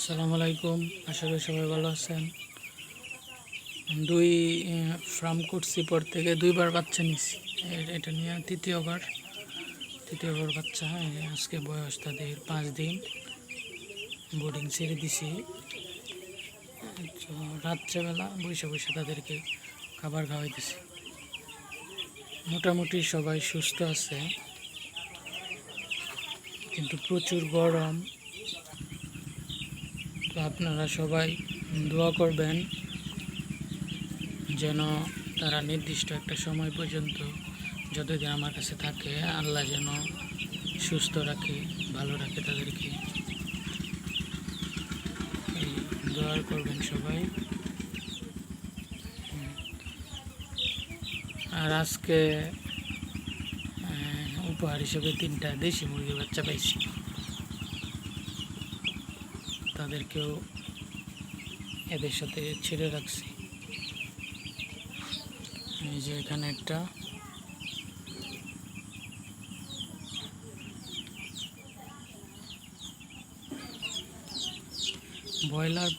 আসসালামু আলাইকুম। আশা করি সবাই ভালো আছেন। দুই ফার্ম করছি, পর থেকে দুইবার বাচ্চা নিছি। এটা নিয়ে তৃতীয়বার বাচ্চা। আজকে বয়স তাদের 5 দিন। বোর্ডিং ছেড়ে দিছি। তো রাত্রেবেলা বসে বসে তাদেরকে খাবার খাওয়াইতেছি। মোটামুটি সবাই সুস্থ আছে, কিন্তু প্রচুর গরম। তো আপনারা সবাই দোয়া করবেন যেন তারা নির্দিষ্ট একটা সময় পর্যন্ত যতদিন আমার কাছে থাকে, আল্লাহ যেন সুস্থ রাখে, ভালো রাখে তাদেরকে। এই দোয়া করবেন সবাই। আর আজকে উপহার হিসেবে 3টা দেশি মুরগির বাচ্চা পাইছি। তাদেরকেও এদের সাথে ছেড়ে রাখছি। এই যে এখানে একটা, ব্রয়লার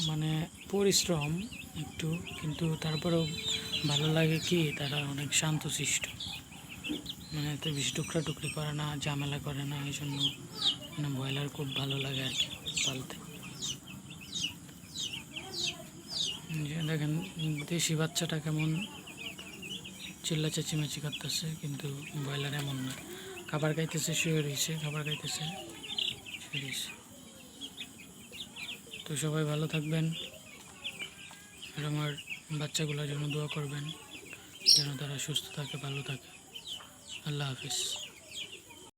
মানে পরিশ্রম একটু, কিন্তু তারপরেও ভালো লাগে কি তারা অনেক শান্তশিষ্ট, মানে এত বেশি টুকরি করে না, ঝামেলা করে না। এই জন্য মানে ব্রয়লার খুব ভালো লাগে আর কি পালতে। যে দেখেন দেশি বাচ্চাটা কেমন চিল্লা চেঁচিমেচি করতেছে, কিন্তু ব্রয়লার এমন না। খাবার খাইতেছে, শুয়ে রয়েছে, খাবার খাইতেছে, শুয়ে রয়েছে। তো সবাই ভালো থাকবেন, আর আমার বাচ্চাগুলোর জন্য দোয়া করবেন যেন তারা সুস্থ থাকে, ভালো থাকে। আল্লাহ হাফিজ।